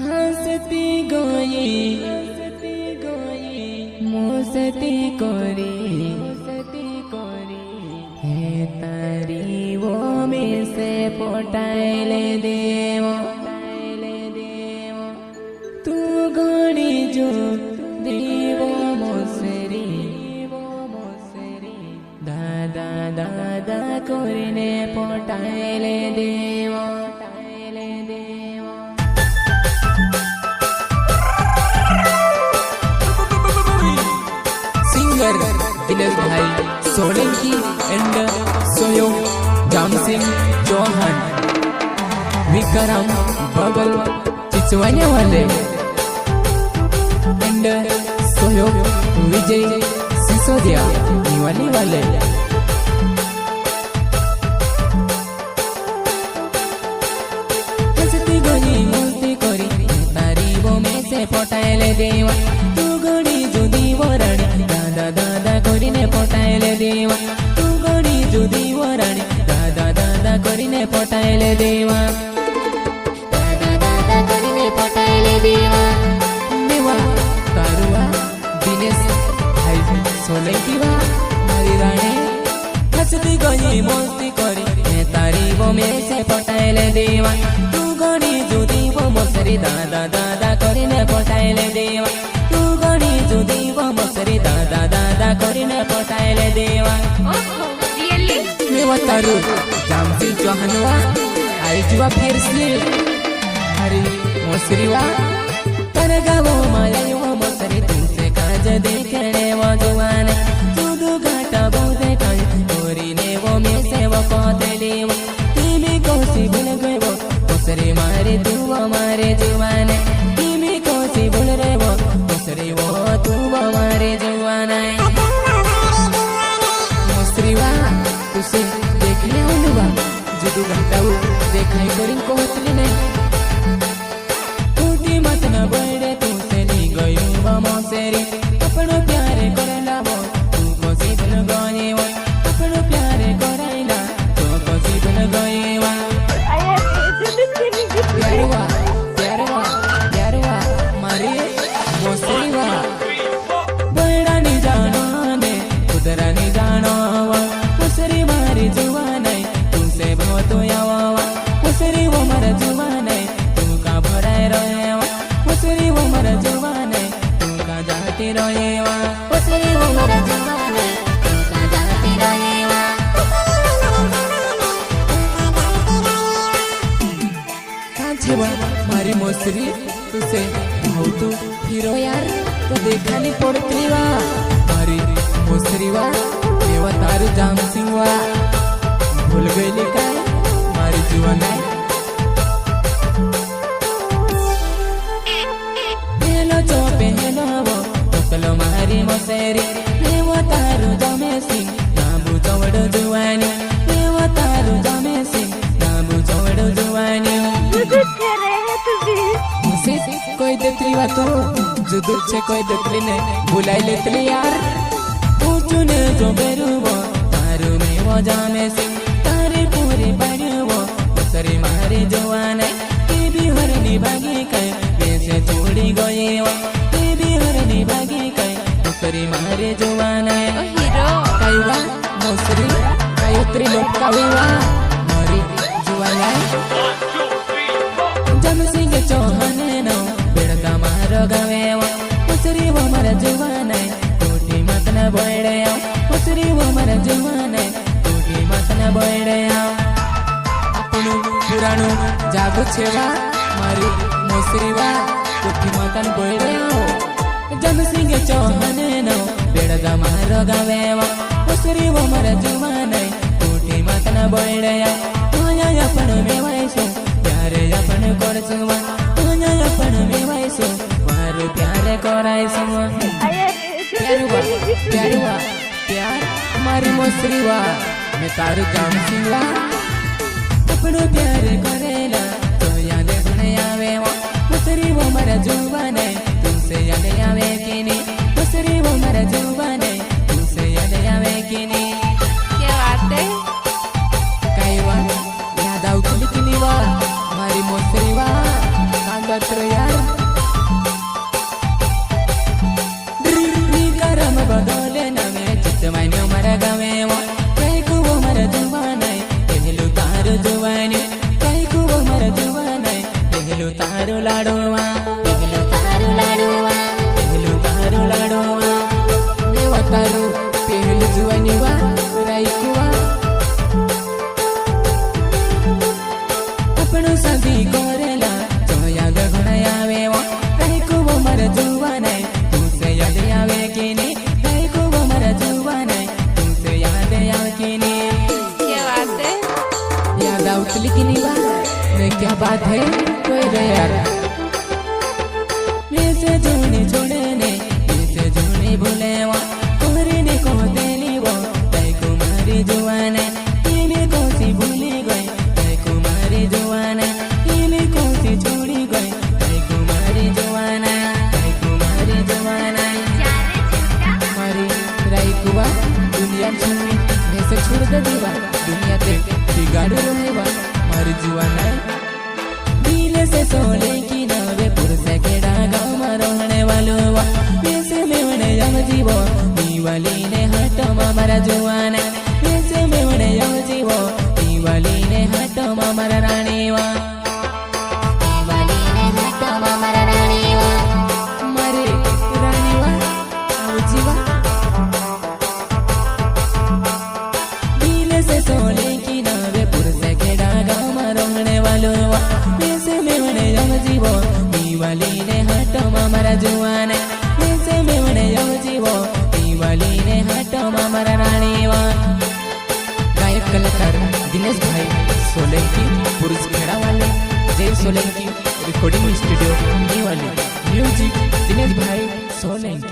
हंसती गई मस्ती करी हे तारी वो में से पटाइले देव तू गणी जो देव मोसरी दादा दादा करीने पटाइले देव सिंगर दिनेश भाई सोलंकी एंड सोयो जामसिंग चौहान विक्रम बबल चिचवाने वाले एंड सोयो विजय सिसोदिया निवाली वाले हंसती गई मस्ती करी तारी वो में से पटाइले देवा तू गणी जुदी वराणी दादा दादा करीने पटाइले देवा तू गणी जुदी वराणी दादा दादा करीने पटाइले देवा दादा दादा करीने पटाइले देवा देवा तारुआ दिनेश भाई सोलंकी वा मारी राणे हंसती गई मस्ती करी मैं तारी वो में से पटाइले देवा तू गणी जुदी वो मोसरी दादा दादा करीने पटाइले देवा तू गणी जुदी वो मोसरी दादा दादा करीने पटाइले देवा मैं तारू जामसिंग चौहान वा आई जुआ फिर से हरी मोसरी वा पर गावो माया वो मोसरी तुमसे काज देखने वो जुआन तू घाटा बोधे कई गोरी ने वो में से वो कोतले वो तीमी कोसी भूल गए वो मोसरी मारे तू हमारे जुआन तीमी कोसी भूल रहे वो मोसरी वो तू हमारे जुआन मोसरी वा तुसे देखले होनुवा जुदू घाटाऊ देखाई करिन कोतले नहीं टूटी मत न बड़े तुसे ली गयो वो मोसरी अपनो प्यारे करला वो तू कोसी भूल गए वो अपनो प्यारे कराइला तो कोसी भूल गए वो प्यारवा प्यारवा प्यारवा मारे मोसरी वा बड़ा नहीं जानो ने उधरा नहीं जानो वा मोसरी मारी जुवान तुमसे बहुत यावा मोसरी वो मर जुवान तू का भराए रहे वा मोसरी वो मर जुवान तू का जाती रहे वा मोसरी वो मर जुवान तू का जाती रहे वा कांचेवा मारी मोसरी तुसे बहुत हीरो यार तो देखा नहीं पड़ती वा मारी मोसरी वा देवा तारू जामसिंग वा भूल गई काय मारी जुआन हेलो चोपे हेलो वो तोकलो मारी मोसरी देवा तारू जामसिंग नामू चवड़ जुआनी देवा तारू जामसिंग नामू चवड़ जुआनी कोई देखली वा तो जो दूर से कोई देखली ने बुलाई लेतली यार पूछने जो बेरुवो तारू में वो जामे सिंह तारे पूरी बड़ुवो मोसरी मारे जुआन के भी हरनी भागी कई वैसे छोड़ी गई वो के भी हरनी भागी कई मोसरी मारे जुआन हीरो कईवा मोसरी कई उतरी लोग कईवा मारी जुआन जामसिंग चौहान नो बेड़का मारो गवे वो मोसरी वो मर जुआन टूटी मत न बोड़े मोसरी वो मर जुआन टूटी मत न बोड़े अपनु पुराणु जागो छेवा मारी मोसरी वा टूटी मत न बोड़े जामसिंग चौहान नो बेड़का मारो गवे वो मोसरी वो मर जुआन टूटी मत न बोड़े अपन में वैसो प्यारे अपन करसुवा अपन में वैसो मारू प्यारे कराइसुवा प्यारुवा प्यारुवा प्यार मारी मोसरी वा मैं तारू जामसिंग वा अपनो प्यारे करेला तो याद सुने आवे वो मोसरी वो मर जुबान तुमसे याद आवे कि नहीं मोसरी वो मर जुबान तुमसे याद आवे कि नहीं क्या बात है कई बार याद आउत लिखनी वा मारी मोसरी वा कांदत्र यार તારું લાડવા પહેલું તારું લાડવા પહેલું તારું લાડવા દેવા તારું પહેલું જુવાની વા રાઈકુવા આપણું સાથી કોરેલા જો યાદ ઘણા આવે રાઈકુવો મારા જુવાનાય તું સે યાદ આવે કે નહીં રાઈકુવો મારા જુવાનાય તું સે યાદ આવે કે નહીં क्या बात है याद आउटली की नहीं बात मैं क्या बात है कोई रे यार वैसे जोने छोड़े ने वैसे जोने भूले वो कोहरे ने को देनी वो तय कुमारी जुआने ये में कोसी भूली गई तय कुमारी जुआने ये में कोसी छोड़ी गई तय कुमारी जुआना तय कुमारी जुआना हमारी राई कुआ दुनिया छोड़ी वैसे छोड़ दे दीवा दुनिया ते बिगाड़ रहेवा मारी जुआना दिल से सोले की नवे पुरसे केड़ा गाँव में रहने वालो वैसे मेवने जम जीवो दीवाली ने हटो मारा जुआना वैसे मेवने जम जीवो दीवाली ने हटो मारा रानी वा दिवाली ने हटो मारा रानी वा मारे रानी वा आओ जीवा दिल से सोले की नवे पुरसे केड़ा गाँव में रहने वालो वैसे मेवने जम जीवो दीवाली ने हटो मारा जुआना वैसे मेवने जम जीवो दीवाली ने हटो मारा रानी वा गायक कलाकार दिनेश भाई सोलंकी पुरुष खेड़ा वाले जय सोलंकी रिकॉर्डिंग स्टूडियो न्यू वाली म्यूजिक दिनेश भाई सोलंकी।